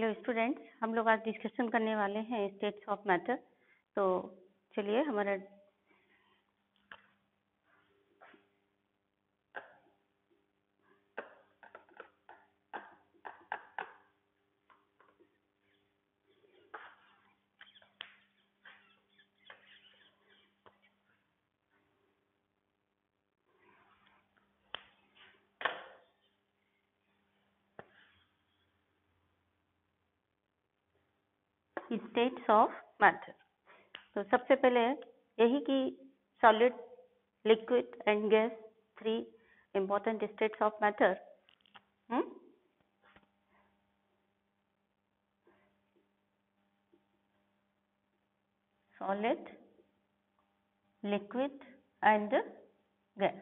Hello students, हम लोग आज डिस्कशन करने वाले हैं स्टेट्स ऑफ मैटर। तो चलिए हमारा स्टेट्स ऑफ मैटर। तो सबसे पहले यही कि solid, liquid and gas, 3 important states of matter. Solid, liquid and gas,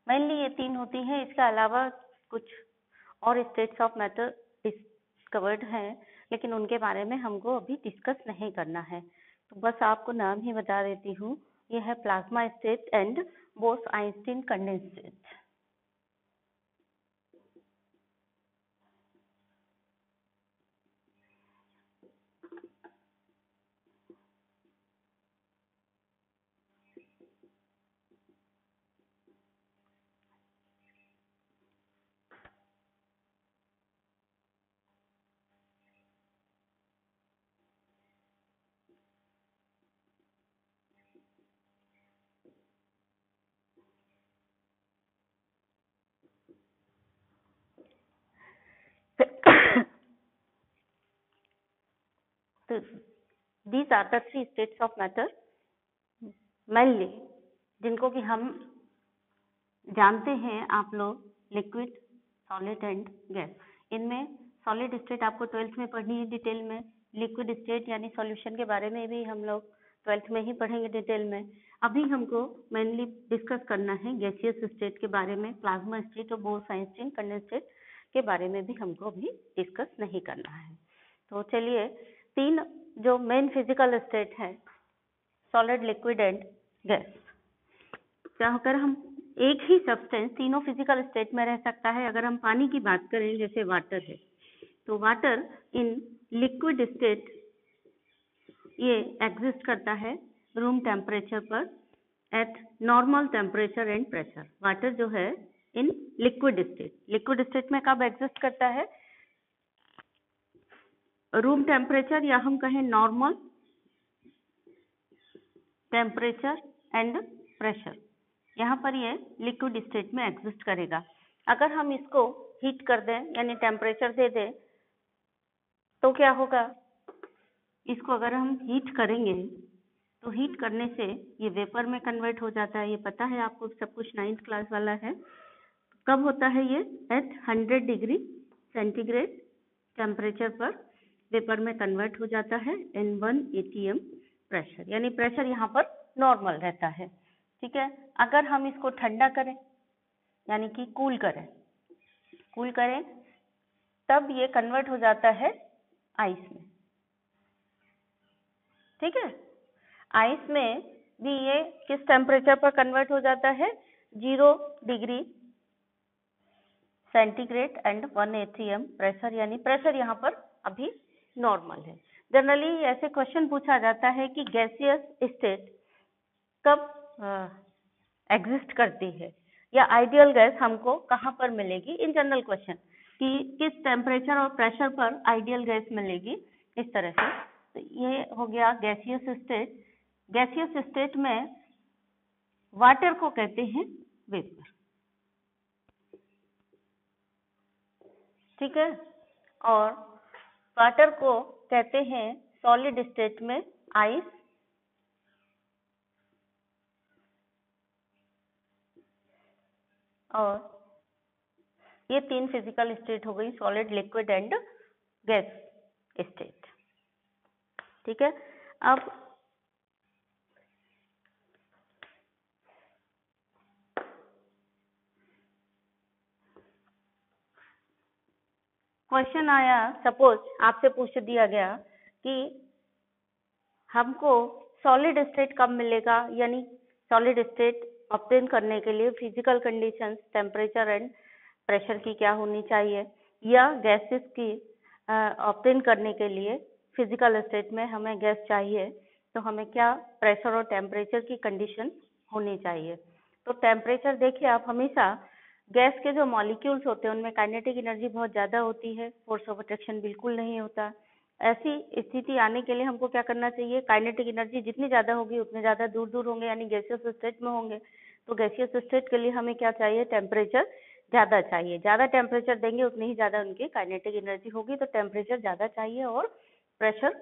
mainly ये 3 होती हैं। इसके अलावा कुछ और स्टेट्स ऑफ मैटर डिस्कवर्ड हैं, लेकिन उनके बारे में हमको अभी डिस्कस नहीं करना है। तो बस आपको नाम ही बता देती हूँ। यह है plasma state and Bose-Einstein condensate. तो these are the 3 states of matter mainly, जिनको कि हम जानते हैं आप लोग, लिक्विड, सॉलिड एंड गैस। इनमें सॉलिड स्टेट आपको 12th में पढ़नी है डिटेल में। लिक्विड स्टेट यानी सॉल्यूशन के बारे में भी हम लोग 12th में ही पढ़ेंगे डिटेल में। अभी हमको मेनली डिस्कस करना है गैसियस स्टेट के बारे में। प्लाज्मा स्टेट और बोस-आइंस्टीन कंडेंसेट के बारे में भी हमको अभी डिस्कस नहीं करना है। तो चलिए, 3 जो मेन फिजिकल स्टेट है, सॉलिड, लिक्विड एंड गैस, चाहकर हम एक ही सब्सटेंस तीनों फिजिकल स्टेट में रह सकता है। अगर हम पानी की बात करें, जैसे वाटर है, तो वाटर इन लिक्विड स्टेट ये एग्जिस्ट करता है रूम टेम्परेचर पर eight normal temperature and pressure. Water जो है इन लिक्विड स्टेट में कब एग्जिस्ट करता है? रूम टेम्परेचर या हम कहें नॉर्मल टेम्परेचर एंड प्रेशर, यहाँ पर ये लिक्विड स्टेट में एग्जिस्ट करेगा। अगर हम इसको हीट कर दें यानी टेम्परेचर दे दें तो क्या होगा? इसको अगर हम हीट करेंगे तो हीट करने से ये वेपर में कन्वर्ट हो जाता है। ये पता है आपको, सब कुछ 9th क्लास वाला है। कब होता है ये? एट 100 डिग्री सेंटीग्रेड टेम्परेचर पर वेपर में कन्वर्ट हो जाता है इन 1 atm प्रेशर, यानी प्रेशर यहाँ पर नॉर्मल रहता है। ठीक है। अगर हम इसको ठंडा करें यानी कि कूल करें तब ये कन्वर्ट हो जाता है आइस में। ठीक है। आइस में भी ये किस टेम्परेचर पर कन्वर्ट हो जाता है? 0 degree centigrade and 1 atm pressure, यानी प्रेशर यहाँ पर अभी नॉर्मल है। जनरली ऐसे क्वेश्चन पूछा जाता है कि गैसियस स्टेट कब एग्जिस्ट करती है या आइडियल गैस हमको कहाँ पर मिलेगी। इन जनरल क्वेश्चन कि किस टेम्परेचर और प्रेशर पर आइडियल गैस मिलेगी, इस तरह से। तो ये हो गया गैसियस स्टेट। गैसियस स्टेट में वाटर को कहते हैं वेपर। ठीक है। और वाटर को कहते हैं सॉलिड स्टेट में आइस, और ये 3 फिजिकल स्टेट हो गई, solid, liquid and gas state. ठीक है। अब क्वेश्चन आया, सपोज आपसे पूछ दिया गया कि हमको सॉलिड स्टेट कब मिलेगा, यानी सॉलिड स्टेट ऑब्टेन करने के लिए physical conditions temperature and pressure की क्या होनी चाहिए, या गैसेस की ऑब्टेन करने के लिए फिजिकल स्टेट में हमें गैस चाहिए, तो हमें क्या प्रेशर और टेम्परेचर की कंडीशन होनी चाहिए। तो टेम्परेचर देखिए आप, हमेशा गैस के जो मॉलिक्यूल्स होते हैं उनमें काइनेटिक एनर्जी बहुत ज़्यादा होती है, फोर्स ऑफ अट्रैक्शन बिल्कुल नहीं होता। ऐसी स्थिति आने के लिए हमको क्या करना चाहिए, काइनेटिक एनर्जी जितनी ज़्यादा होगी उतने ज़्यादा दूर दूर होंगे, यानी गैसियस स्टेट में होंगे। तो गैसियस स्टेट के लिए हमें क्या चाहिए, टेम्परेचर ज़्यादा चाहिए। ज़्यादा टेम्परेचर देंगे उतनी ही ज़्यादा उनकी काइनेटिक एनर्जी होगी। तो टेम्परेचर ज़्यादा चाहिए और प्रेशर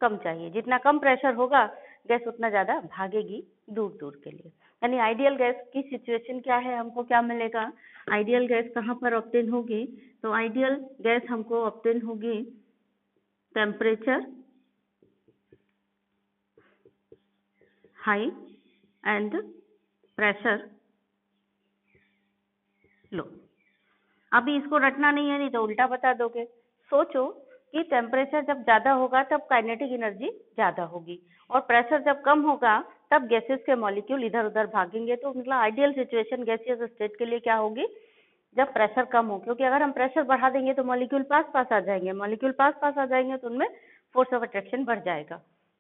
कम चाहिए। जितना कम प्रेशर होगा गैस उतना ज़्यादा भागेगी दूर दूर के लिए। यानी आइडियल गैस की सिचुएशन क्या है, हमको क्या मिलेगा, आइडियल गैस कहाँ पर ऑब्टेन होगी, तो आइडियल गैस हमको ऑब्टेन होगी temperature high and pressure low. अभी इसको रटना नहीं है, नहीं तो उल्टा बता दोगे। सोचो कि टेम्परेचर जब ज़्यादा होगा तब काइनेटिक एनर्जी ज़्यादा होगी, और प्रेशर जब कम होगा तब गैसेस के मॉलिक्यूल इधर उधर भागेंगे। तो मतलब आइडियल सिचुएशन गैसियस स्टेट के लिए क्या होगी, जब प्रेशर कम हो, क्योंकि अगर हम प्रेशर बढ़ा देंगे तो मॉलिक्यूल पास पास आ जाएंगे, मॉलिक्यूल पास पास आ जाएंगे तो उनमें फोर्स ऑफ अट्रैक्शन बढ़ जाएगा।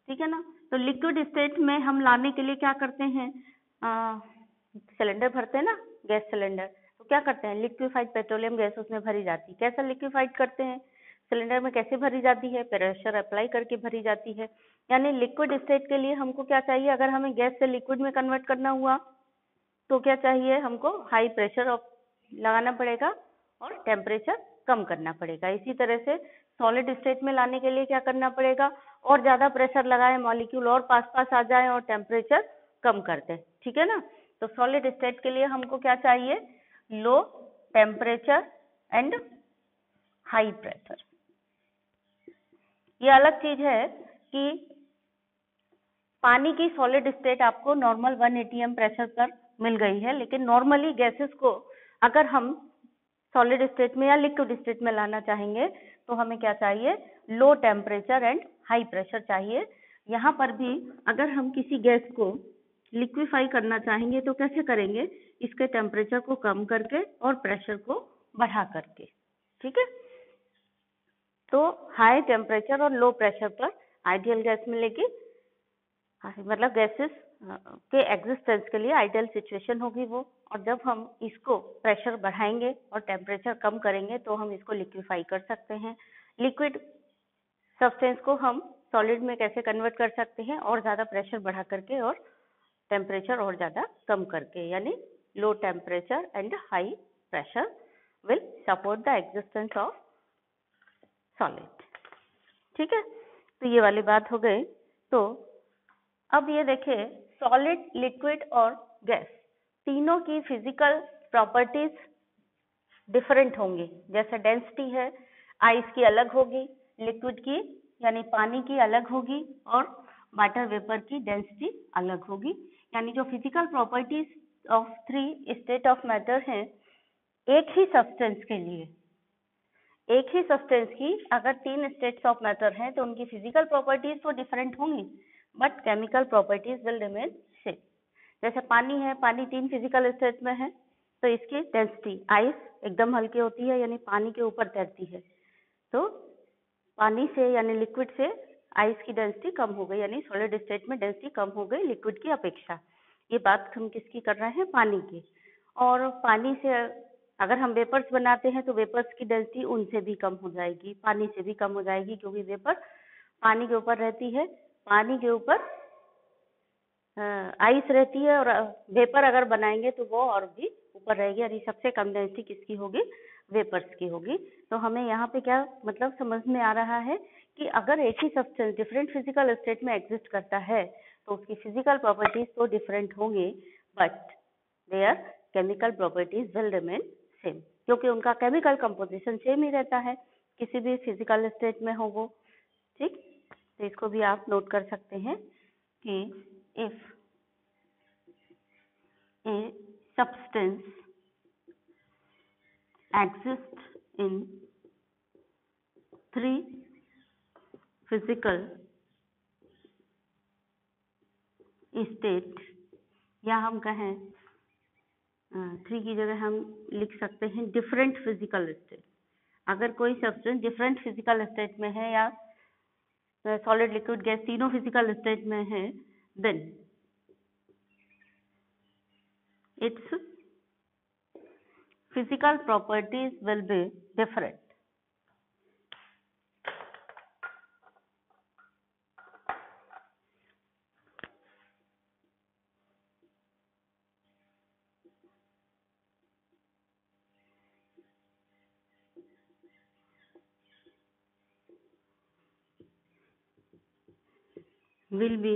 ठीक है ना। तो लिक्विड स्टेट में हम लाने के लिए क्या करते हैं, सिलेंडर भरते हैं ना, गैस सिलेंडर, तो क्या करते हैं, लिक्विफाइड पेट्रोलियम गैस उसमें भरी जाती है। कैसा लिक्विफाइड करते हैं, सिलेंडर में कैसे भरी जाती है, प्रेशर अप्लाई करके भरी जाती है। यानी लिक्विड स्टेट के लिए हमको क्या चाहिए, अगर हमें गैस से लिक्विड में कन्वर्ट करना हुआ तो क्या चाहिए, हमको हाई प्रेशर लगाना पड़ेगा और टेम्परेचर कम करना पड़ेगा। इसी तरह से सॉलिड स्टेट में लाने के लिए क्या करना पड़ेगा, और ज़्यादा प्रेशर लगाएं, मॉलिक्यूल और पास पास आ जाएं और टेम्परेचर कम कर दें। ठीक है ना। तो सॉलिड स्टेट के लिए हमको क्या चाहिए, low temperature and high pressure. ये अलग चीज है कि पानी की सॉलिड स्टेट आपको नॉर्मल 1 atm प्रेशर पर मिल गई है, लेकिन नॉर्मली गैसेस को अगर हम सॉलिड स्टेट में या लिक्विड स्टेट में लाना चाहेंगे तो हमें क्या चाहिए, low temperature and high pressure चाहिए। यहाँ पर भी अगर हम किसी गैस को लिक्विफाई करना चाहेंगे तो कैसे करेंगे, इसके टेम्परेचर को कम करके और प्रेशर को बढ़ा करके। ठीक है। तो हाई टेम्परेचर और लो प्रेशर पर आइडियल गैस मिलेगी, मतलब गैसेस के एग्जिस्टेंस के लिए आइडियल सिचुएशन होगी वो। और जब हम इसको प्रेशर बढ़ाएंगे और टेम्परेचर कम करेंगे तो हम इसको लिक्विफाई कर सकते हैं। लिक्विड सब्सटेंस को हम सॉलिड में कैसे कन्वर्ट कर सकते हैं, और ज़्यादा प्रेशर बढ़ा करके और टेम्परेचर और ज़्यादा कम करके, यानी low temperature and high pressure will support the existence of solid. ठीक है। तो ये वाली बात हो गई। तो अब ये देखिए, सॉलिड, लिक्विड और गैस तीनों की फिजिकल प्रॉपर्टीज डिफरेंट होंगी। जैसे डेंसिटी है, आइस की अलग होगी, लिक्विड की यानी पानी की अलग होगी, और वाटर वेपर की डेंसिटी अलग होगी। यानी जो physical properties of 3 state of matter हैं, एक ही सब्सटेंस के लिए, एक ही सब्सटेंस की अगर 3 स्टेट्स ऑफ मैटर हैं तो उनकी फिजिकल प्रॉपर्टीज तो डिफरेंट होंगी, but chemical properties will remain same. जैसे पानी है, पानी 3 फिजिकल स्टेट में है, तो इसकी डेंसिटी, आइस एकदम हल्की होती है यानी पानी के ऊपर तैरती है, तो पानी से यानी लिक्विड से आइस की डेंसिटी कम हो गई, यानी सॉलिड स्टेट में डेंसिटी कम हो गई लिक्विड की अपेक्षा। ये बात हम किसकी कर रहे हैं, पानी की। और पानी से अगर हम वेपर्स बनाते हैं तो वेपर्स की डेंसिटी उनसे भी कम हो जाएगी, पानी से भी कम हो जाएगी, क्योंकि वेपर पानी के ऊपर रहती है, पानी के ऊपर आइस रहती है, और वेपर अगर बनाएंगे तो वो और भी ऊपर रहेगी, यानी सबसे कम डेंसिटी किसकी होगी, वेपर्स की होगी। तो हमें यहाँ पे क्या मतलब समझ में आ रहा है कि अगर एक ही सब्सटेंस डिफरेंट फिजिकल स्टेट में एग्जिस्ट करता है तो उसकी फिजिकल प्रॉपर्टीज तो डिफरेंट होंगी, but there chemical properties will remain same, क्योंकि उनका केमिकल कंपोजिशन सेम ही रहता है किसी भी फिजिकल स्टेट में हो वो। ठीक, तो इसको भी आप नोट कर सकते हैं कि if a substance exists in 3 physical state, या हम कहें 3 की जगह हम लिख सकते हैं डिफरेंट फिजिकल स्टेट, अगर कोई सब्सटेंस डिफरेंट फिजिकल स्टेट में है या सॉलिड लिक्विड गैस तीनों फिजिकल स्टेट में है, then its physical properties will be different. Will be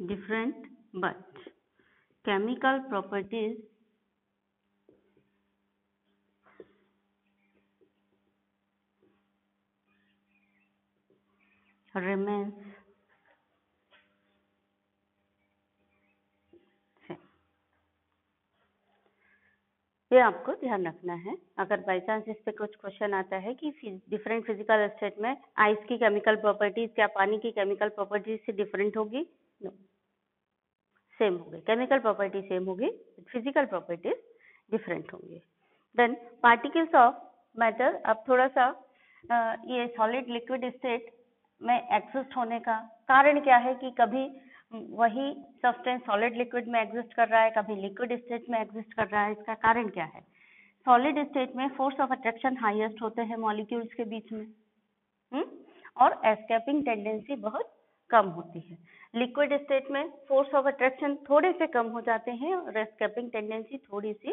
different, but chemical properties remains same. ये आपको ध्यान रखना है. अगर बाई चांस इस पे कुछ क्वेश्चन आता है कि डिफरेंट फिजिकल स्टेट में आइस की केमिकल प्रॉपर्टीज क्या पानी की केमिकल प्रॉपर्टीज से डिफरेंट होगी? नो, सेम होगी. केमिकल प्रॉपर्टी सेम होगी, फिजिकल प्रॉपर्टीज डिफरेंट होंगी. Then particles of matter. अब थोड़ा सा ये सॉलिड लिक्विड स्टेट में एग्जिस्ट होने का कारण क्या है कि कभी वही सब्सटेंस सॉलिड लिक्विड में एग्जिस्ट कर रहा है, कभी लिक्विड स्टेट में एग्जिस्ट कर रहा है. इसका कारण क्या है? सॉलिड स्टेट में फोर्स ऑफ अट्रैक्शन हाईएस्ट होते हैं मॉलिक्यूल्स के बीच में, और एस्केपिंग टेंडेंसी बहुत कम होती है. लिक्विड स्टेट में फोर्स ऑफ अट्रैक्शन थोड़े से कम हो जाते हैं और एस्केपिंग टेंडेंसी थोड़ी सी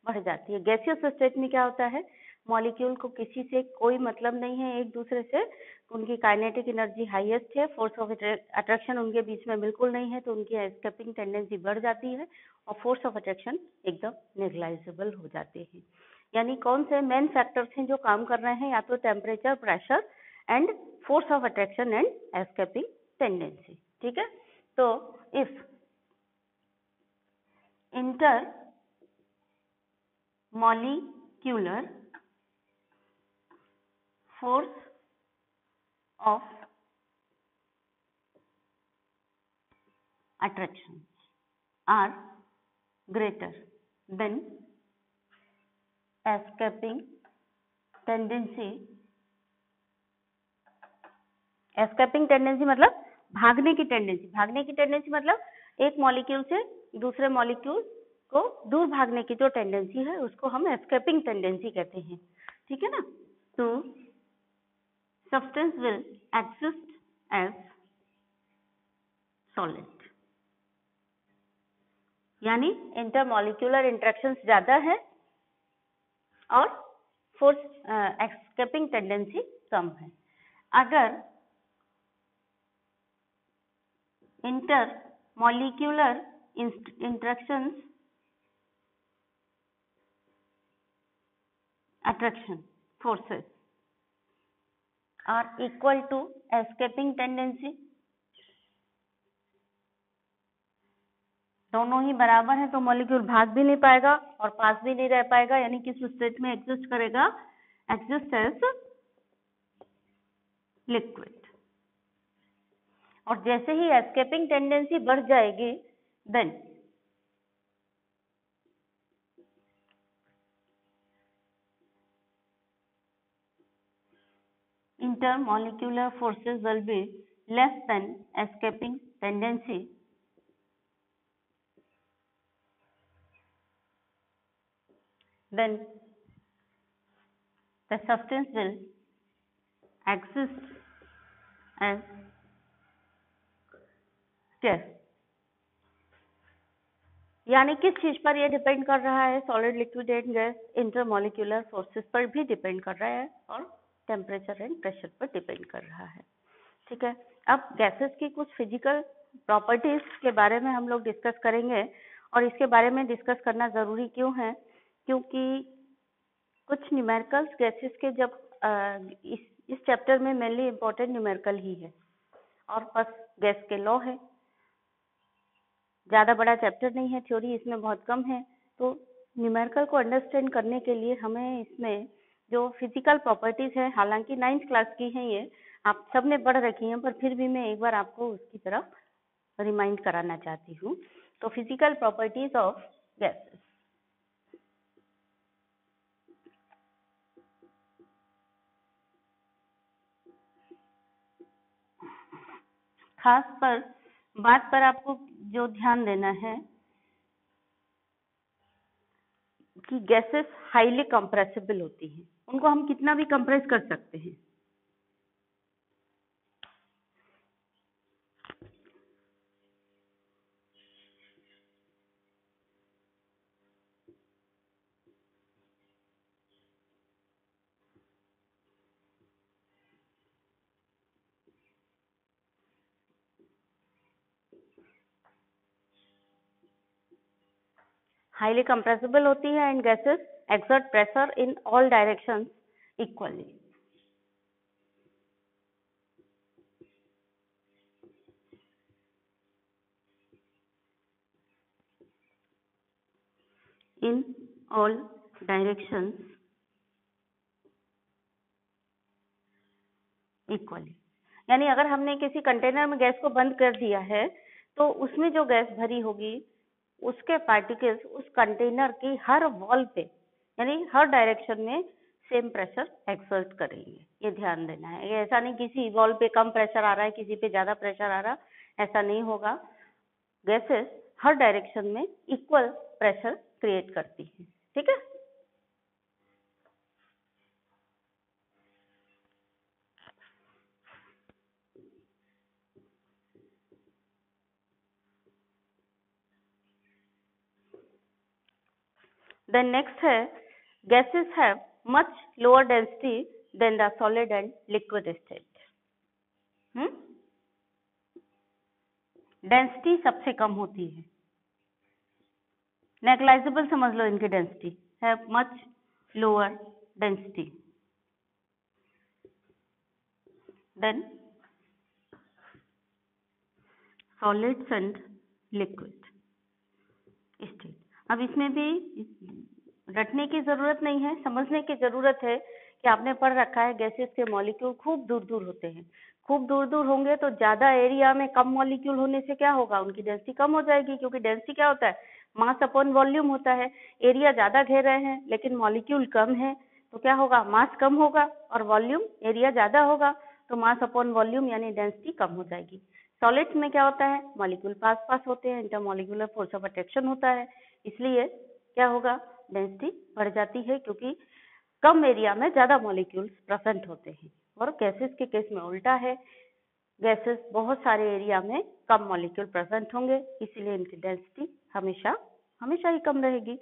बढ़ जाती है. गैसियस स्टेट में क्या होता है? मॉलिक्यूल को किसी से कोई मतलब नहीं है एक दूसरे से, उनकी काइनेटिक एनर्जी हाईएस्ट है, फोर्स ऑफ अट्रैक्शन उनके बीच में बिल्कुल नहीं है, तो उनकी एस्केपिंग टेंडेंसी बढ़ जाती है और फोर्स ऑफ अट्रैक्शन एकदम नेग्लाइजेबल हो जाते हैं. यानी कौन से मेन फैक्टर्स हैं जो काम कर रहे हैं? या तो temperature, pressure and force of attraction and escaping tendency. ठीक है. तो if inter molecular force of attraction are greater than escaping tendency. escaping tendency मतलब भागने की टेंडेंसी. भागने की टेंडेंसी मतलब एक मॉलिक्यूल से दूसरे मॉलिक्यूल को दूर भागने की जो टेंडेंसी है उसको हम एस्केपिंग टेंडेंसी कहते हैं. ठीक है ना. तो substance will exist as solid. यानी इंटरमॉलिक्यूलर इंटरेक्शंस ज्यादा है और फोर्स एस्केपिंग टेंडेंसी कम है. अगर intermolecular interactions attraction forces are equal to escaping tendency, दोनों ही बराबर है, तो मॉलिक्यूल भाग भी नहीं पाएगा और पास भी नहीं रह पाएगा. यानी किस स्टेट में एग्जिस्ट करेगा? Exist as liquid. और जैसे ही एस्केपिंग टेंडेंसी बढ़ जाएगी, then intermolecular forces will be less than escaping tendency. Then the substance will exist as gas. यानी किस चीज पर यह डिपेंड कर रहा है? Solid, liquid and gas intermolecular forces पर भी डिपेंड कर रहा है और टेम्परेचर एंड प्रेशर पर डिपेंड कर रहा है. ठीक है. अब गैसेस की कुछ फिजिकल प्रॉपर्टीज के बारे में हम लोग डिस्कस करेंगे. और इसके बारे में डिस्कस करना जरूरी क्यों है? क्योंकि कुछ न्यूमेरिकल्स गैसेस के जब इस चैप्टर में मेनली इम्पोर्टेंट न्यूमेरिकल ही है और बस गैस के लॉ है. ज्यादा बड़ा चैप्टर नहीं है, थ्योरी इसमें बहुत कम है. तो न्यूमेरिकल को अंडरस्टैंड करने के लिए हमें इसमें जो फिजिकल प्रॉपर्टीज है, हालांकि 9th क्लास की है, ये आप सबने पढ़ रखी हैं, पर फिर भी मैं एक बार आपको उसकी तरफ रिमाइंड कराना चाहती हूँ. तो फिजिकल प्रॉपर्टीज ऑफ गैसेस. खास पर बात पर आपको जो ध्यान देना है कि गैसेस हाईली कंप्रेसिबल होती हैं, उनको हम कितना भी कंप्रेस कर सकते हैं। हाईली कंप्रेसिबल होती है and gases exert pressure in all directions equally. In all directions equally. यानी अगर हमने किसी कंटेनर में गैस को बंद कर दिया है तो उसमें जो गैस भरी होगी उसके पार्टिकल्स उस कंटेनर की हर वॉल पे यानी हर डायरेक्शन में सेम प्रेशर एक्सर्ट करेंगे। ये ध्यान देना है। ये ऐसा नहीं किसी वॉल पे कम प्रेशर आ रहा है किसी पे ज्यादा प्रेशर आ रहा, ऐसा नहीं होगा। गैसेस हर डायरेक्शन में इक्वल प्रेशर क्रिएट करती है। ठीक है। Then next है gases have much lower density than the solid and liquid state. Density सबसे कम होती है। नेग्लाइजेबल समझ लो इनकी डेंसिटी है, much lower density than solids and liquid state. अब इसमें भी रटने की जरूरत नहीं है, समझने की जरूरत है कि आपने पढ़ रखा है गैसेस के मॉलिक्यूल खूब दूर दूर होते हैं। खूब दूर दूर होंगे तो ज्यादा एरिया में कम मॉलिक्यूल होने से क्या होगा, उनकी डेंसिटी कम हो जाएगी, क्योंकि डेंसिटी क्या होता है, मास अपॉन वॉल्यूम होता है। एरिया ज्यादा घेर रहे हैं लेकिन मॉलिक्यूल कम है तो क्या होगा, मास कम होगा और वॉल्यूम एरिया ज्यादा होगा तो मास अपॉन वॉल्यूम यानी डेंसिटी कम हो जाएगी। सॉलिड्स में क्या होता है, मॉलिक्यूल पास पास होते हैं, इंटरमॉलिक्यूलर फोर्स ऑफ अट्रैक्शन होता है, इसलिए क्या होगा, डेंसिटी बढ़ जाती है क्योंकि कम एरिया में ज्यादा मॉलिक्यूल्स प्रेजेंट होते हैं। और गैसेस के केस में उल्टा है, गैसेस बहुत सारे एरिया में कम मॉलिक्यूल प्रेजेंट होंगे, इसीलिए इनकी डेंसिटी हमेशा हमेशा ही कम रहेगी।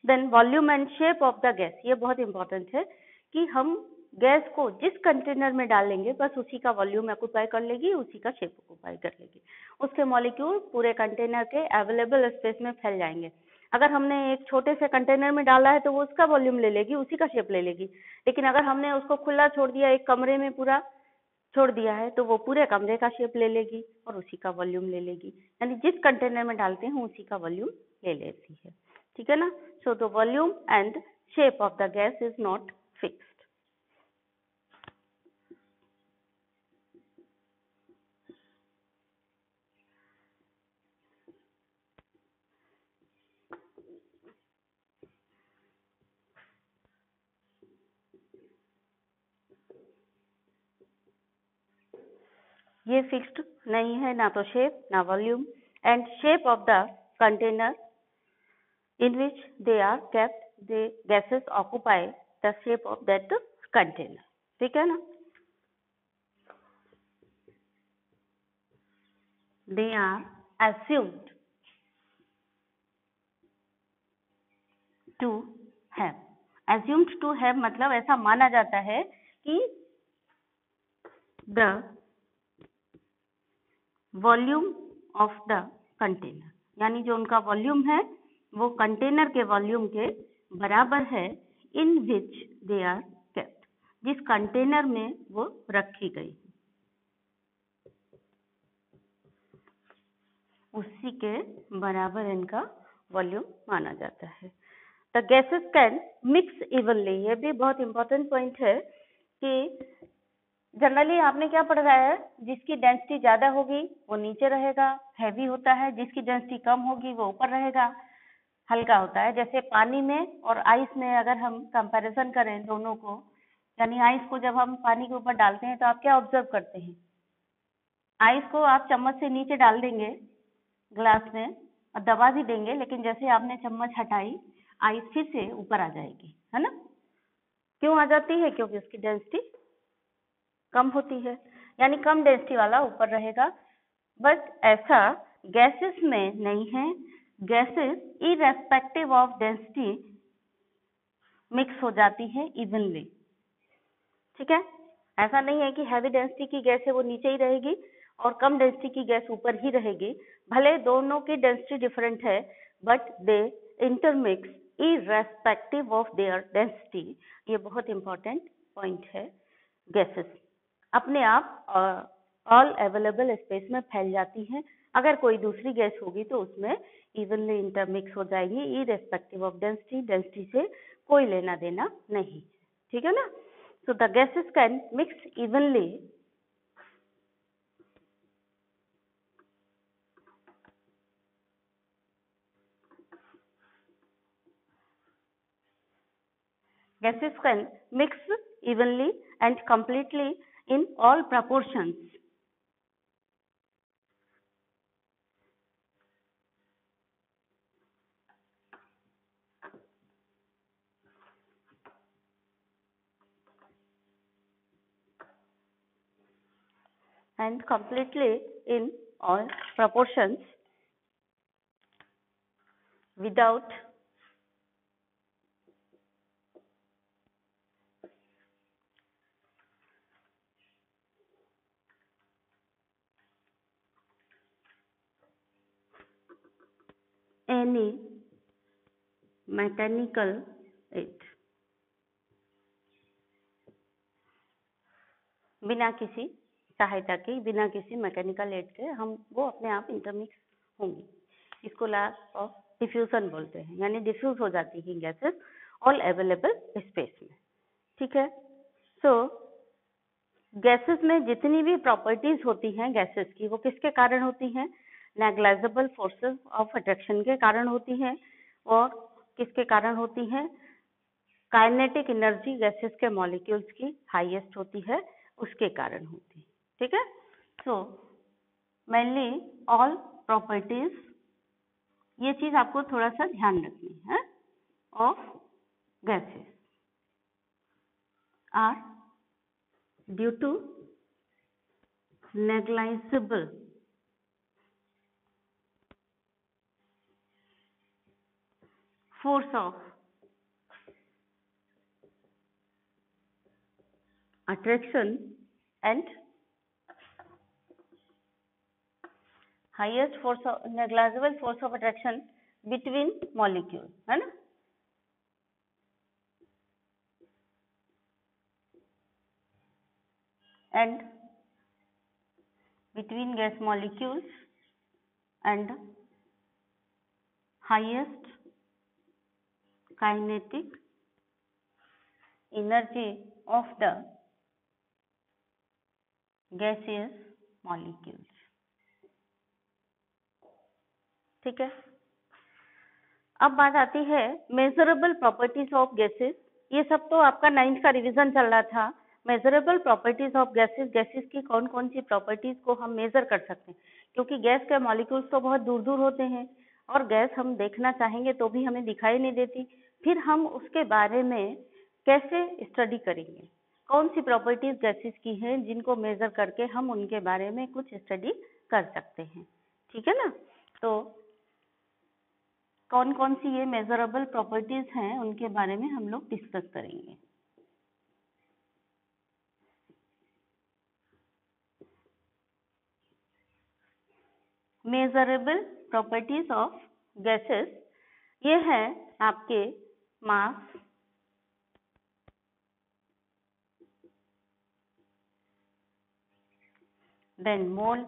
Then volume and shape of the gas, ये बहुत इंपॉर्टेंट है कि हम गैस को जिस कंटेनर में डालेंगे बस उसी का वॉल्यूम ऑक्यूपाई कर लेगी, उसी का शेप ऑक्यूपाई कर लेगी, उसके मॉलिक्यूल पूरे कंटेनर के अवेलेबल स्पेस में फैल जाएंगे। अगर हमने एक छोटे से कंटेनर में डाला है तो वो उसका वॉल्यूम ले लेगी, उसी का शेप ले लेगी, लेकिन अगर हमने उसको खुला छोड़ दिया, एक कमरे में पूरा छोड़ दिया है तो वो पूरे कमरे का शेप ले लेगी और उसी का वॉल्यूम ले लेगी, यानी जिस कंटेनर में डालते हैं उसी का वॉल्यूम ले लेती है। ठीक है ना। So the volume and shape of the gas is not fixed. ये फिक्स्ड नहीं है, ना तो शेप ना volume, and shape of the container in which they are kept, the gases occupy the shape of that container. ठीक है ना। They are assumed to have. Assumed to have मतलब ऐसा माना जाता है कि the volume of the container, यानी जो उनका वॉल्यूम है वो कंटेनर के वॉल्यूम के बराबर है, इन विच दे आर केप्ट, जिस कंटेनर में वो रखी गई उसी के बराबर इनका वॉल्यूम माना जाता है। The gases can mix evenly, ये भी बहुत इंपॉर्टेंट पॉइंट है कि जनरली आपने क्या पढ़ रहा है, जिसकी डेंसिटी ज्यादा होगी वो नीचे रहेगा, हैवी होता है, जिसकी डेंसिटी कम होगी वो ऊपर रहेगा, हल्का होता है। जैसे पानी में और आइस में अगर हम कंपैरिजन करें दोनों को, यानी आइस को जब हम पानी के ऊपर डालते हैं तो आप क्या ऑब्जर्व करते हैं, आइस को आप चम्मच से नीचे डाल देंगे ग्लास में और दबा भी देंगे, लेकिन जैसे आपने चम्मच हटाई आइस फिर से ऊपर आ जाएगी, है ना। क्यों आ जाती है? क्योंकि उसकी डेंसिटी कम होती है, यानी कम डेंसिटी वाला ऊपर रहेगा। बट ऐसा गैसेस में नहीं है। Gases irrespective of density mix हो जाती है इवनली, ठीक है। ऐसा नहीं है कि हैवी डेंसिटी की गैस है वो नीचे ही रहेगी और कम डेंसिटी की गैस ऊपर ही रहेगी। भले दोनों की डेंसिटी डिफरेंट है, but they intermix irrespective of their density. ये बहुत इंपॉर्टेंट पॉइंट है। गैसेस अपने आप ऑल अवेलेबल स्पेस में फैल जाती हैं। अगर कोई दूसरी गैस होगी तो उसमें इवनली इंटरमिक्स हो जाएगी इररेस्पेक्टिव ऑफ डेंसिटी। डेंसिटी से कोई लेना देना नहीं, ठीक है ना। So the gases can mix evenly and completely in all proportions. And completely in all proportions without any mechanical aid. बिना किसी सहायता के, बिना किसी मैकेनिकल एड के हम वो अपने आप इंटरमिक्स होंगी। इसको लॉ ऑफ डिफ्यूजन बोलते हैं, यानी डिफ्यूज हो जाती है गैसेस ऑल अवेलेबल स्पेस में, ठीक है। सो गैसेस में जितनी भी प्रॉपर्टीज होती हैं गैसेस की, वो किसके कारण होती हैं? नेग्लिजिबल फोर्सेस ऑफ अट्रैक्शन के कारण होती हैं। और किसके कारण होती हैं? काइनेटिक एनर्जी गैसेस के मॉलिक्यूल्स की हाईएस्ट होती है, उसके कारण होती है, ठीक है। सो मेनली ऑल प्रॉपर्टीज, ये चीज आपको थोड़ा सा ध्यान रखनी है, of gases are due to negligible force of attraction and highest force of negligible force of attraction between molecule, है ना। and between gas molecules and highest kinetic energy of the gaseous molecules, ठीक है। अब बात आती है measurable properties of gases. ये सब तो आपका 9th का रिवीजन चल रहा था। Measurable properties of gases, gases की कौन कौन सी प्रॉपर्टीज को हम मेजर कर सकते हैं, क्योंकि गैस के मॉलिक्यूल्स तो बहुत दूर दूर होते हैं और गैस हम देखना चाहेंगे तो भी हमें दिखाई नहीं देती। फिर हम उसके बारे में कैसे स्टडी करेंगे? कौन सी प्रॉपर्टीज गैसेस की हैं जिनको मेजर करके हम उनके बारे में कुछ स्टडी कर सकते हैं, ठीक है ना। तो कौन कौन सी ये मेजरेबल प्रॉपर्टीज हैं उनके बारे में हम लोग डिस्कस करेंगे। मेजरेबल प्रॉपर्टीज ऑफ गैसेस, ये है आपके मास, देन मोल,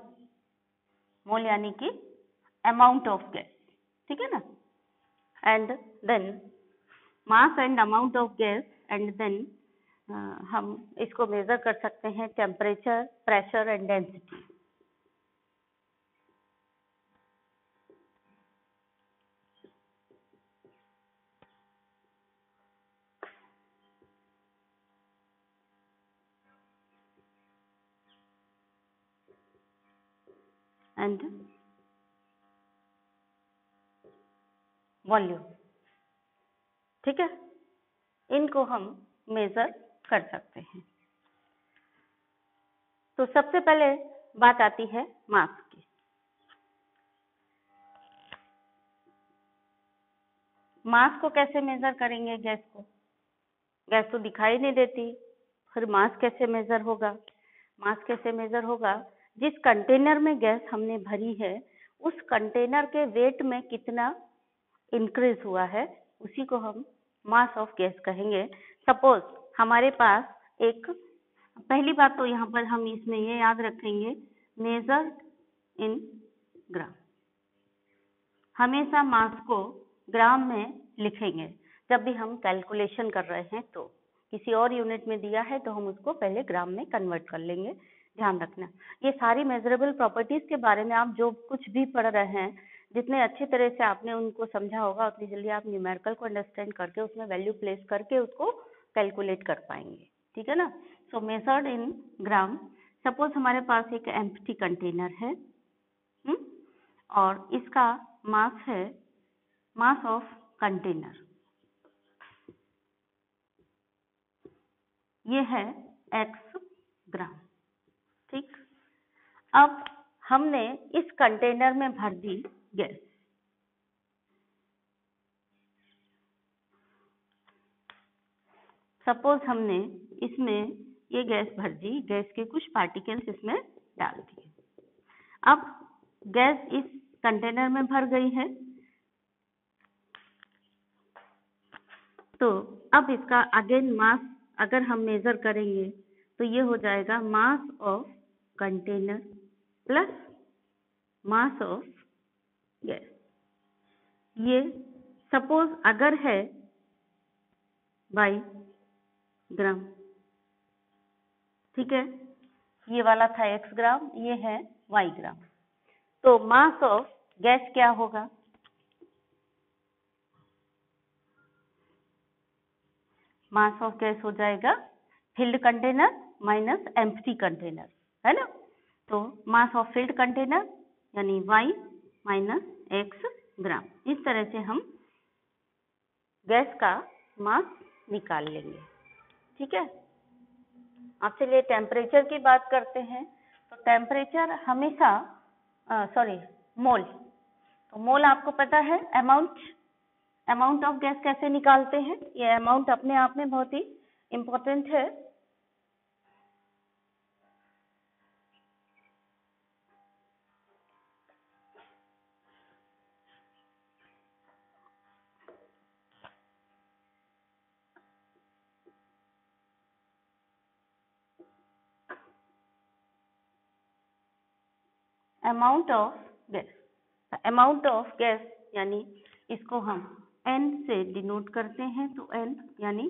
मोल यानी कि अमाउंट ऑफ गैस, ठीक है ना। And then mass and amount of gas, and then हम इसको मेजर कर सकते हैं temperature, pressure and density. And volume. ठीक है, इनको हम मेजर कर सकते हैं। तो सबसे पहले बात आती है मास की। मास को कैसे मेजर करेंगे? गैस को, गैस तो दिखाई नहीं देती, फिर मास कैसे मेजर होगा? मास कैसे मेजर होगा? जिस कंटेनर में गैस हमने भरी है उस कंटेनर के वेट में कितना इंक्रीज हुआ है, उसी को हम मास ऑफ गैस कहेंगे। सपोज हमारे पास एक, पहली बात तो यहाँ पर हम इसमें ये याद रखेंगे, मेजर इन ग्राम। हमेशा मास को ग्राम में लिखेंगे जब भी हम कैलकुलेशन कर रहे हैं। तो किसी और यूनिट में दिया है तो हम उसको पहले ग्राम में कन्वर्ट कर लेंगे, ध्यान रखना। ये सारी मेजरेबल प्रॉपर्टीज के बारे में आप जो कुछ भी पढ़ रहे हैं, जितने अच्छी तरह से आपने उनको समझा होगा उतनी जल्दी आप न्यूमेरिकल को अंडरस्टैंड करके उसमें वैल्यू प्लेस करके उसको कैलकुलेट कर पाएंगे। ठीक है ना? सो मेजर्ड इन ग्राम। सपोज हमारे पास एक एम्प्टी कंटेनर है और इसका मास है, मास ऑफ कंटेनर ये है x ग्राम। ठीक, अब हमने इस कंटेनर में भर दी गैस। सपोज हमने इसमें ये गैस भर दी, गैस के कुछ पार्टिकल्स इसमें डाल दिए। अब गैस इस कंटेनर में भर गई है, तो अब इसका अगेन मास अगर हम मेजर करेंगे तो ये हो जाएगा mass of container plus mass of gas. ये सपोज अगर है बाई ग्राम। ठीक है, ये वाला था x ग्राम, ये है y ग्राम। तो मास ऑफ गैस क्या होगा? मास ऑफ गैस हो जाएगा field container minus empty container, है ना? तो मास ऑफ फिल्ड कंटेनर यानी y माइनस x ग्राम। इस तरह से हम गैस का मास निकाल लेंगे। ठीक है, अब चलिए टेम्परेचर की बात करते हैं। तो टेम्परेचर हमेशा मोल। तो मोल आपको पता है, अमाउंट ऑफ गैस कैसे निकालते हैं? ये अमाउंट अपने आप में बहुत ही इम्पोर्टेंट है। Amount of gas, amount of gas यानी इसको हम N से डिनोट करते हैं। तो N यानी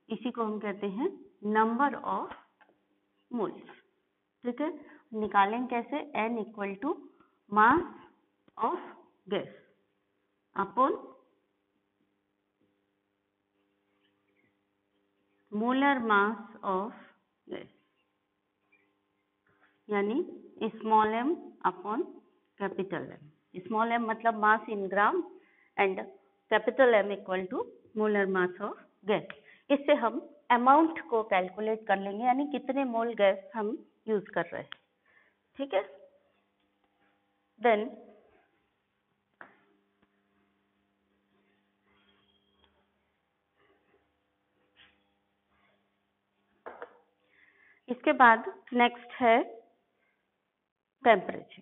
इसी को हम कहते हैं नंबर ऑफ मोल्स। ठीक है, निकालें कैसे? N equal to mass of gas upon molar mass of gas, यानी small m upon capital M। Small m मतलब mass in gram and capital M equal to molar mass of gas. इससे हम amount को calculate कर लेंगे, यानी कितने मोल gas हम यूज कर रहे हैं। ठीक है, देन इसके बाद नेक्स्ट है टेम्परेचर।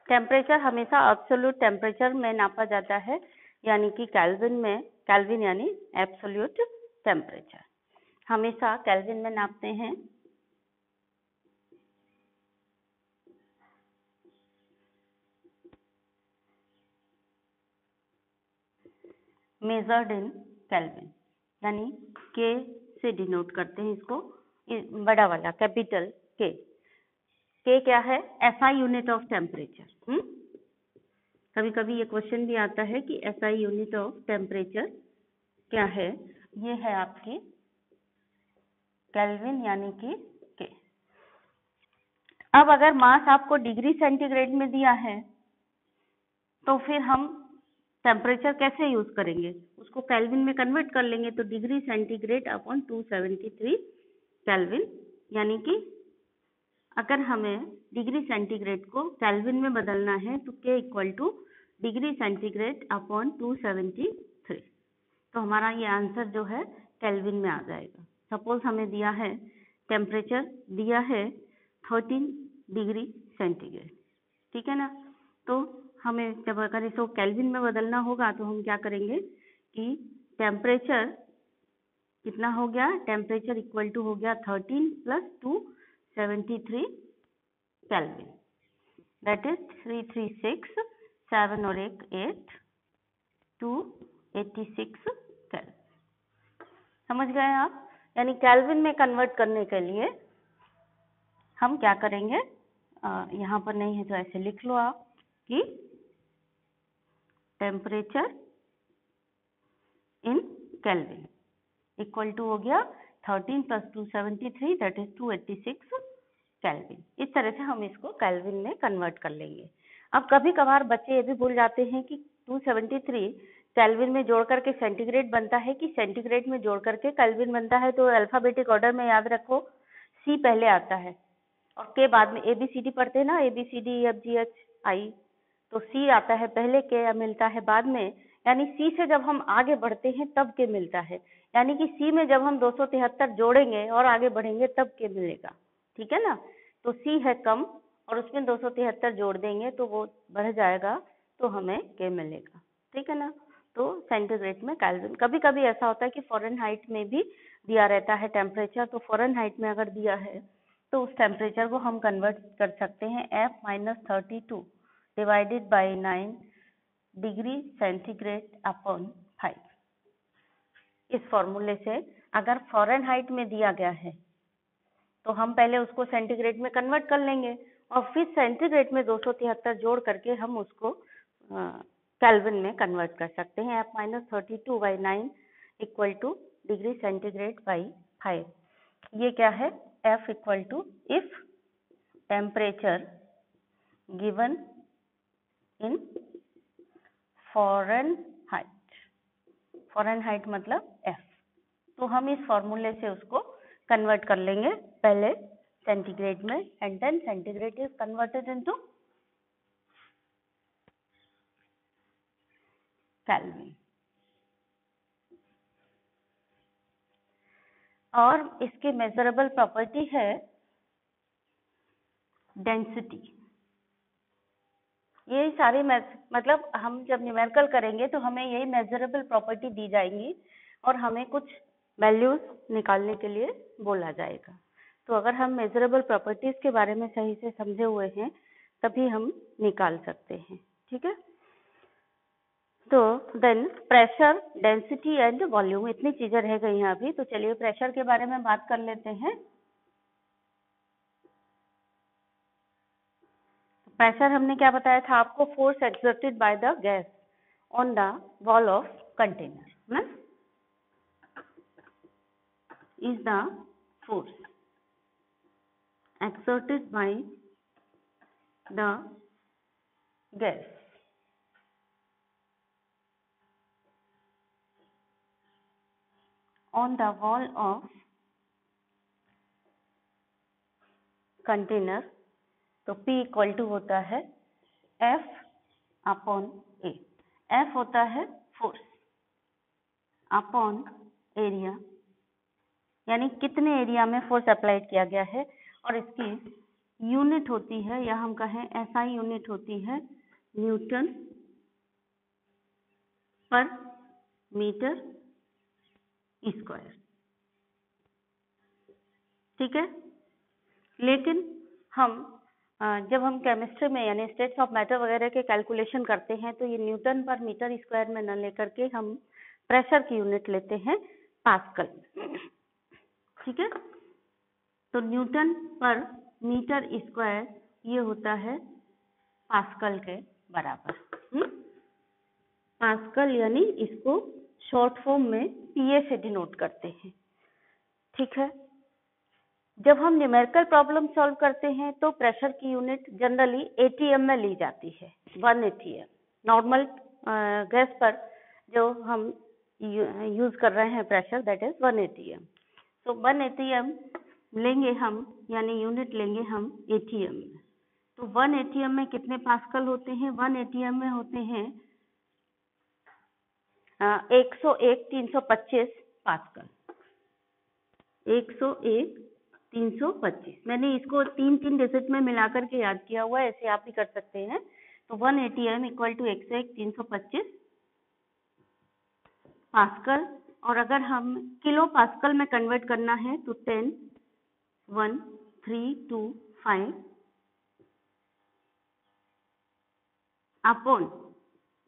टेम्परेचर हमेशा एब्सोल्यूट टेम्परेचर में नापा जाता है, यानी कि केल्विन यानी एब्सोल्यूट टेम्परेचर हमेशा केल्विन में नापते हैं। मेजर्ड इन केल्विन, यानी के से डिनोट करते हैं इसको, बड़ा वाला कैपिटल के। के क्या है? SI unit of temperature. कभी कभी ये क्वेश्चन भी आता है कि SI यूनिट ऑफ टेम्परेचर क्या है? ये है आपकी केल्विन यानी कि अब अगर मास आपको डिग्री सेंटीग्रेड में दिया है तो फिर हम टेम्परेचर कैसे यूज करेंगे, उसको केल्विन में कन्वर्ट कर लेंगे। तो डिग्री सेंटीग्रेड अपॉन 273 केल्विन, यानी कि अगर हमें डिग्री सेंटीग्रेड को केल्विन में बदलना है तो K equal to degree centigrade upon 273। तो हमारा ये आंसर जो है केल्विन में आ जाएगा। सपोज हमें दिया है टेम्परेचर दिया है 13 डिग्री सेंटीग्रेड, ठीक है ना। तो हमें जब अगर इसको केल्विन में बदलना होगा तो हम क्या करेंगे कि टेम्परेचर कितना हो गया, टेम्परेचर इक्वल टू हो गया 13 प्लस 273 केल्विन, दैट इज 336, 7 और 1 8, 286 केल्विन। समझ गए आप? यानी केल्विन में कन्वर्ट करने के लिए हम क्या करेंगे, यहाँ पर नहीं है तो ऐसे लिख लो आप कि temperature in kelvin equal to हो गया 13 प्लस 273 दैट इज 286 केल्विन। इस तरह से हम इसको केल्विन में कन्वर्ट कर लेंगे। अब कभी कभार बच्चे ये भी भूल जाते हैं कि 273 केल्विन में जोड़ करके सेंटीग्रेड बनता है कि सेंटीग्रेड में जोड़ करके केल्विन बनता है। तो अल्फाबेटिक ऑर्डर में याद रखो, सी पहले आता है और के बाद में। ABCD पढ़ते हैं ना, ABCDEFGHI, तो सी आता है पहले, के मिलता है बाद में। यानी सी से जब हम आगे बढ़ते हैं तब के मिलता है, यानी कि सी में जब हम 273 जोड़ेंगे और आगे बढ़ेंगे तब के मिलेगा, ठीक है ना। तो सी है कम और उसमें 273 जोड़ देंगे तो वो बढ़ जाएगा, तो हमें के मिलेगा, ठीक है ना। तो सेंटीग्रेड में केल्विन, कभी कभी ऐसा होता है कि फ़ारेनहाइट में भी दिया रहता है टेम्परेचर, तो फ़ारेनहाइट में अगर दिया है तो उस टेम्परेचर को हम कन्वर्ट कर सकते हैं F-32 divided by 9 degree centigrade upon 5। इस फॉर्मूले से अगर फ़ारेनहाइट में दिया गया है तो हम पहले उसको सेंटीग्रेड में कन्वर्ट कर लेंगे और फिर सेंटीग्रेड में 273 जोड़ करके हम उसको केल्विन में कन्वर्ट कर सकते हैं। F-32 by 9 equal to degree centigrade by 5। ये क्या है, F equal to if temperature given in Fahrenheit, Fahrenheit मतलब F। तो हम इस फॉर्मूले से उसको कन्वर्ट कर लेंगे पहले सेंटीग्रेड में, and then centigrade is converted into kelvin. और इसकी मेजरेबल प्रॉपर्टी है डेंसिटी। ये सारी मतलब हम जब न्यूमेरिकल करेंगे तो हमें यही मेजरेबल प्रॉपर्टी दी जाएंगी और हमें कुछ वैल्यूज निकालने के लिए बोला जाएगा। तो अगर हम मेजरेबल प्रॉपर्टीज के बारे में सही से समझे हुए हैं तभी हम निकाल सकते हैं, ठीक है। तो then pressure, density and volume, इतनी चीजें रह गई हैं अभी। तो चलिए प्रेशर के बारे में बात कर लेते हैं। प्रेशर हमने क्या बताया था आपको, force exerted by the gas on the wall of container ना, is the force exerted by the gas on the wall of container। तो P इक्वल टू होता है F अपॉन A। F होता है फोर्स अपॉन एरिया, यानी कितने area में force applied किया गया है, और इसकी यूनिट होती है, या हम कहें SI यूनिट होती है न्यूटन पर मीटर स्क्वायर, ठीक है। लेकिन हम जब हम केमिस्ट्री में यानी स्टेट्स ऑफ मैटर वगैरह के कैलकुलेशन करते हैं तो ये न्यूटन पर मीटर स्क्वायर में न लेकर के हम प्रेशर की यूनिट लेते हैं पास्कल, ठीक है। तो न्यूटन पर मीटर स्क्वायर ये होता है पास्कल के बराबर। पास्कल यानी इसको शॉर्ट फॉर्म में PA से डिनोट करते हैं, ठीक है। जब हम न्यूमेरिकल प्रॉब्लम सॉल्व करते हैं तो प्रेशर की यूनिट जनरली एटीएम में ली जाती है, 1 एटीएम। नॉर्मल गैस पर जो हम यूज कर रहे हैं प्रेशर, दैट इज 1 एटीएम। तो 1 एटीएम लेंगे हम, यानी यूनिट लेंगे हम एटीएम में। तो 1 एटीएम में कितने पास्कल होते हैं? 1 एटीएम में होते हैं 101/325 पास्कल। 101/325। मैंने इसको 3 डिजिट में मिलाकर के याद किया हुआ है, ऐसे आप भी कर सकते हैं। तो 1 एटीएम इक्वल टू 101/325 पास्कल। और अगर हम किलो पास्कल में कन्वर्ट करना है तो 10(1)(3)(2)(5 अपॉन